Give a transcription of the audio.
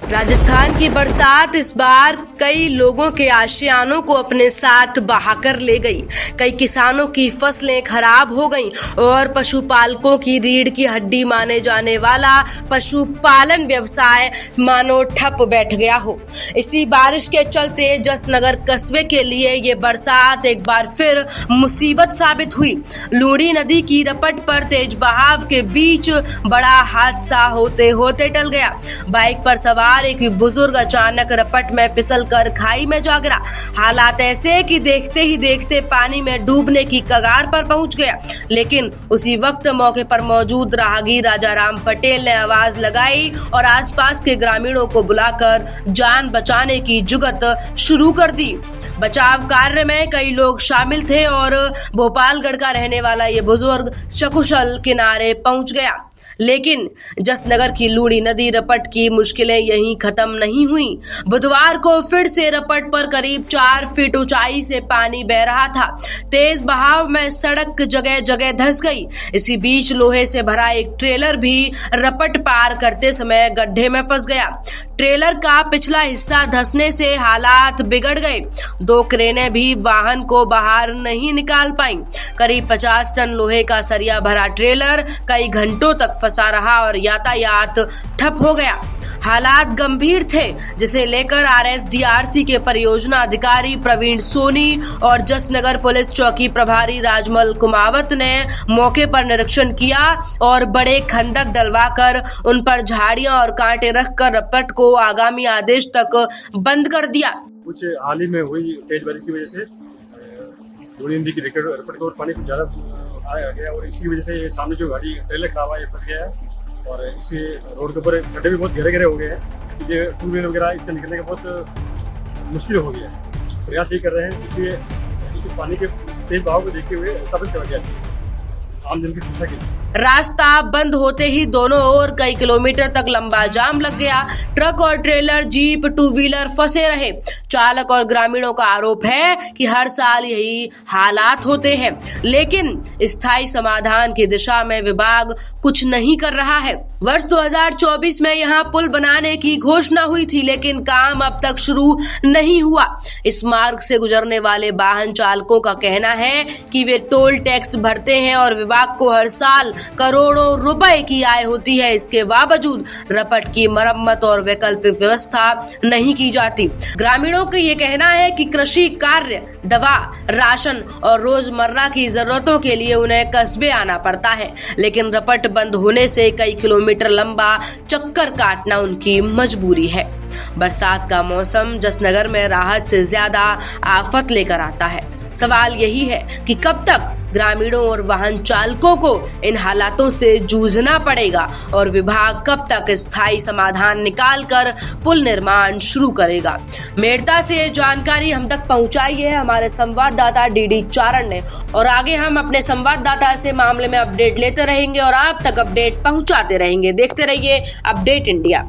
राजस्थान की बरसात इस बार कई लोगों के आशियानों को अपने साथ बहाकर ले गई। कई किसानों की फसलें खराब हो गईं और पशुपालकों की रीढ़ की हड्डी माने जाने वाला पशुपालन व्यवसाय मानो ठप बैठ गया हो। इसी बारिश के चलते जसनगर कस्बे के लिए ये बरसात एक बार फिर मुसीबत साबित हुई। लूणी नदी की रपट पर तेज बहाव के बीच बड़ा हादसा होते होते टल गया। बाइक पर सवार एक बुजुर्ग अचानक रपट में फिसलकर खाई में जा गिरा। हालात ऐसे कि देखते ही देखते पानी में डूबने की कगार पर पहुंच गया। लेकिन उसी वक्त मौके पर मौजूद राहगीर राजाराम पटेल ने आवाज लगाई और आसपास के ग्रामीणों को बुलाकर जान बचाने की जुगत शुरू कर दी। बचाव कार्य में कई लोग शामिल थे और भोपालगढ़ का रहने वाला ये बुजुर्ग सकुशल किनारे पहुंच गया। लेकिन जसनगर की लूणी नदी रपट की मुश्किलें यहीं खत्म नहीं हुई। बुधवार को फिर से रपट पर करीब 4 फीट ऊंचाई से पानी बह रहा था। तेज बहाव में सड़क जगह जगह धंस गई। इसी बीच लोहे से भरा एक ट्रेलर भी रपट पार करते समय गड्ढे में फंस गया। ट्रेलर का पिछला हिस्सा धंसने से हालात बिगड़ गए। 2 क्रेनें भी वाहन को बाहर नहीं निकाल पाईं। करीब 50 टन लोहे का सरिया भरा ट्रेलर कई घंटों तक फंसा रहा और यातायात ठप हो गया। हालात गंभीर थे, जिसे लेकर RSDRC के परियोजना अधिकारी प्रवीण सोनी और जसनगर पुलिस चौकी प्रभारी राजमल कुमावत ने मौके पर निरीक्षण किया और बड़े खंडक डलवाकर उन पर झाड़ियां और कांटे रखकर रपट को आगामी आदेश तक बंद कर दिया। कुछ हाल ही में हुई तेज बारिश की वजह से लूणी नदी की रपट और पानी कुछ ज्यादा आ गया और इसी वजह से सामने जो गाड़ी ट्रेलर खड़ा हुआ है फंस गया है और इसी रोड के ऊपर गड्ढे भी बहुत गहरे हो गए हैं। ये 2 व्हीलर वगैरह इससे निकलने का बहुत मुश्किल हो गया है। प्रयास यही कर रहे हैं, इसलिए इस पानी के तेज बहाव को देखते हुए तब चढ़ गया आम जन की सुरक्षा के लिए। रास्ता बंद होते ही दोनों ओर कई किलोमीटर तक लंबा जाम लग गया। ट्रक और ट्रेलर, जीप, 2 व्हीलर फंसे रहे। चालक और ग्रामीणों का आरोप है कि हर साल यही हालात होते हैं, लेकिन स्थायी समाधान की दिशा में विभाग कुछ नहीं कर रहा है। वर्ष 2024 में यहाँ पुल बनाने की घोषणा हुई थी, लेकिन काम अब तक शुरू नहीं हुआ। इस मार्ग से गुजरने वाले वाहन चालकों का कहना है कि वे टोल टैक्स भरते हैं और विभाग को हर साल करोड़ों रुपए की आय होती है। इसके बावजूद रपट की मरम्मत और वैकल्पिक व्यवस्था नहीं की जाती। ग्रामीणों का ये कहना है कि कृषि कार्य, दवा, राशन और रोजमर्रा की जरूरतों के लिए उन्हें कस्बे आना पड़ता है, लेकिन रपट बंद होने से कई किलोमीटर लंबा चक्कर काटना उनकी मजबूरी है। बरसात का मौसम जसनगर में राहत से ज्यादा आफत लेकर आता है। सवाल यही है कि कब तक ग्रामीणों और वाहन चालकों को इन हालातों से जूझना पड़ेगा और विभाग कब तक स्थायी समाधान निकालकर पुल निर्माण शुरू करेगा। मेड़ता से जानकारी हम तक पहुंचाई है हमारे संवाददाता DD चारण ने, और आगे हम अपने संवाददाता से मामले में अपडेट लेते रहेंगे और आप तक अपडेट पहुंचाते रहेंगे। देखते रहिए अपडेट इंडिया।